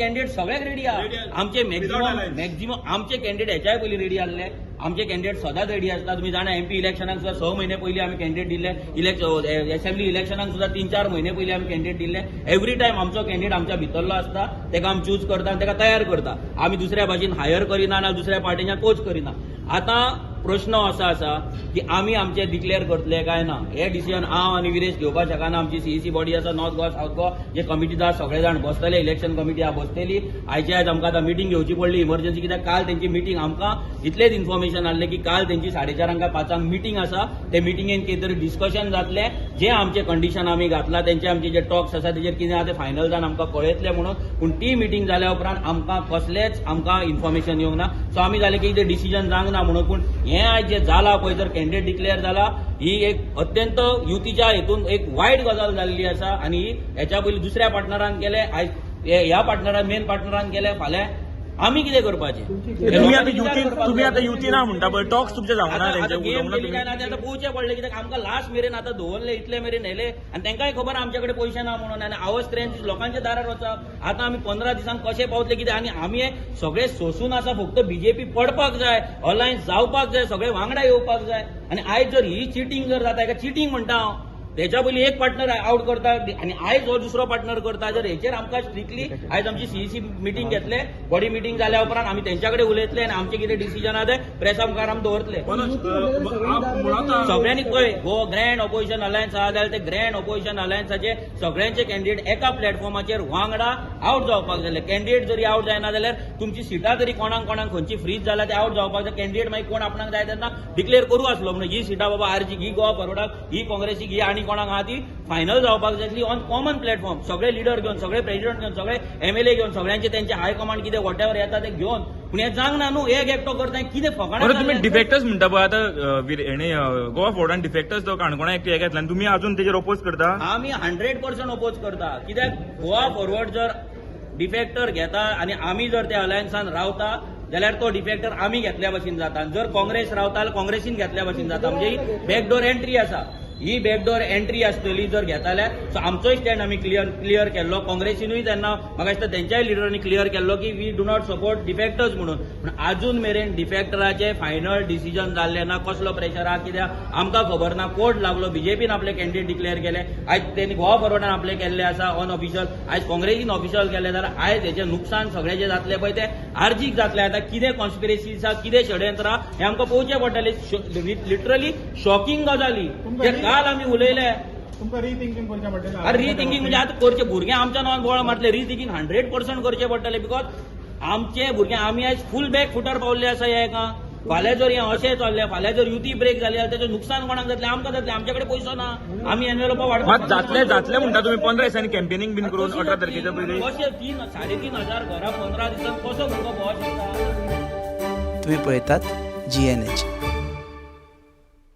Candidate सगळ्याक ready आहा. आमचे मॅक्झिमम आमचे कॅन्डिडेट ह्याच्याय पयलीं रेडी आसले. आमचे कॅन्डिडेट सदांच रेडी आसता. तुम्ही जाणा MP इलेक्शनाक सुद्धा 6 महिने पयलीं आमी कॅन्डिडेट दिल्ले. असेंब्ली इलेक्शनाक सुद्धा 3-4 महिने पयलीं आमी कॅन्डिडेट दिल्ले. एव्हरी टायम आमचो कॅन्डिडेट आमच्या भितरलो आसता. तेका आमी चूज करता आनी तेका तयार करता. आमी दुसऱ्या भाशेन हायर करिना ना दुसऱ्या पार्टीच्या कोच करिना. आता प्रश्न असो आसा की आमी आमचे डिक्लेअर करतले काय ना. हे डिसिजन हांव आनी विरेश घेवपाक शकना. आमची CEC बॉडी आसा नॉर्थ गोवा साऊथ गोवा जे कमिटीज आसा सगळे जाण बसतले. इलेक्शन कमिटी आहा बसतली. आयचे आयज आमकां आतां मिटींग घेवची पडली इमर्जन्सी कित्याक काल तेंची मिटींग आमकां इतलेच इन्फॉर्मेशन आसलें की काल तेंची 4:30 काय 5 मिटींग आसा. ते मिटींगेन कितें तरी डिस्कशन जातलें. जे आमचे कंडिशन आमी घातला तेंचे आमचे जे टॉक्स आसा तेजेर कितें आहा ते फायनल जावन आमकां कळयतले म्हणून. पूण ती मिटींग जाल्या उपरांत आमकां कसलेंच आमकां इन्फॉर्मेशन येवंक ना. सो आमी जालें की कितें डिसिजन जावंक ना म्हणून. पूण हें आयज जे जाला पळय जर कॅन्डिडेट डिक्लेअर जाला ही एक अत्यंत युतीच्या हेतून एक वायट गजाल जाल्ली आसा. आनी हेच्या पयलीं दुसऱ्या पार्टनरान केले आयज ह्या पार्टनरान मेन पार्टनरान केले. फाल्यां आमी कितें करपाचें. तुम्ही आता युती ना म्हणटा पळय टॉक्स तुमचे जावंक ना गेम तेंचे केली काय ना ते आतां पोवचें पडलें कित्याक आमकां लास्ट मेरेन आतां दवरले इतले मेरेन येले आनी तांकांय खबर आमचे कडेन पयशे ना म्हणून. आनी आवज त्रेन लोकांच्या दारार वचप आतां आमी 15 दिसांक कशे पावतले कितें. आनी आमी सगळे सोसून आसा फक्त BJP पडपाक जाय अलायन्स जावपाक जाय सगळे वांगडा येवपाक जाय. आनी आयज जर ही चिटींग जर जाता हेका चिटींग म्हणटा हांव. त्याच्या पयलीं एक पार्टनर आउट करता आनी आयज हो दुसरो पार्टनर करता. जर हेचेर आमकां स्ट्रिक्टली आयज आमची CEC मिटींग घेतले. बॉडी मिटींग जाल्या उपरांत आमी तेंच्या कडेन उलयतले आनी आमचे कितें डिसिजन आहा ते प्रेसा मुखार आमी दवरतले. सगळ्यांनी पळय गो ग्रँड ऑपोजिशन अलायन्स आहा जाल्यार ते ग्रँड ऑपोजिशन अलायन्साचे सगळ्यांचे कॅन्डिडेट एका प्लॅटफॉर्माचेर वांगडा आउट जावपाक जाय. कॅन्डिडेट जरी आउट जायना जाल्यार तुमची सिटां तरी कोणाक खंयची फ्रीज जाला ते आउट जावपाक जाय. कॅन्डिडेट मागीर कोण आपणाक जाय तेन्ना डिक्लेअर करूं आसलो म्हणून ही सिटां बाबा RG ही गोवा फॉरवर्डाक ही काँग्रेसीक ही आनी कोणाक आहा ती फायनल जावपाक जाय ऑन कॉमन प्लॅटफॉर्म. सगळे लिडर घेवन सगळे प्रेसिडेंट घेवन सगळे MLA घेवन सगळ्यांचे तेंचे हायकमांड कितें वॉटेवर येता ते घेवन. पूण हें जावंक ना न्हू. एक एकटो करता कितें फकाणां. तुम्ही डिफेक्टर्स म्हणटा पळय आतां गोवा फॉर्डान डिफेक्टर्स तो काणकोणा एक घेतला आनी तुम्ही अजून तेजेर ओपोज करता. आमी 100% ओपोज करता. कित्याक गोवा फॉरवर्ड जर डिफेक्टर घेता आनी आमी जर त्या अलायन्सान रावता जाल्यार तो डिफेक्टर आमी घेतल्या भशेन जाता. जर काँग्रेस रावता जाल्यार काँग्रेसीन घेतल्या भशेन जाता. म्हणजे ही बॅकडोर एंट्री आसा. ही बॅकडोर एंट्री आसतली जर घेताल्यार. सो आमचोय स्टँड आमी क्लियर केल्लो. काँग्रेसीनूय तेन्ना म्हाका दिसता तेंच्याय लिडरांनी क्लियर केल्लो की we do not support defectors म्हणून. पूण आजून मेरेन डिफेक्टराचे फायनल डिसिजन जाल्ले ना. कसलो प्रेशर आहा कित्याक आमकां खबर ना. कोर्ट लागलो. BJPन आपले कॅन्डिडेट डिक्लेअर केले. आयज तेणी गोवा फॉरवर्डान आपले केल्ले आसा अनऑफिशियल. आयज काँग्रेसीन ऑफिशियल केले जाल्यार आयज हेचें नुकसान सगळें जें जातलें पळय तें आर्जीक जातलें. आतां कितें कॉन्स्पिरेसी आसा कितें षडयंत्र आहा हें आमकां पळोवचें पडटलें. लिटरली शॉकिंग गजाली जे काल आमी उलयले. रिथिंकिंग करचें पडटलें. रिथिंकिंग म्हणजे आतां करचे भुरगे आमच्या नांवान बोवाळ मारतले. रिथिंकिंग 100% करचें पडटलें. बिकॉज आमचे भुरगे आमी आयज फूल बॅक फुटार पावल्ले आसा ह्या हेका. फाल्यां जर हें अशें चल्लें फाल्यां जर युती ब्रेक जाली जाल्यार तेजें नुकसान कोणाक जातलें आमकां जातलें. आमचे कडेन पयसो ना. आमी एनवेलोपां वाडपाक जातलें म्हणटा तुम्ही 15 दिसांनी कॅम्पेनिंग बीन करून 18 तारखेच्या पयलीं कशें 3,500 घरां 15 दिसांक कसो भुरगो भोंवोंक शकता. तुम्ही पळयतात GNH.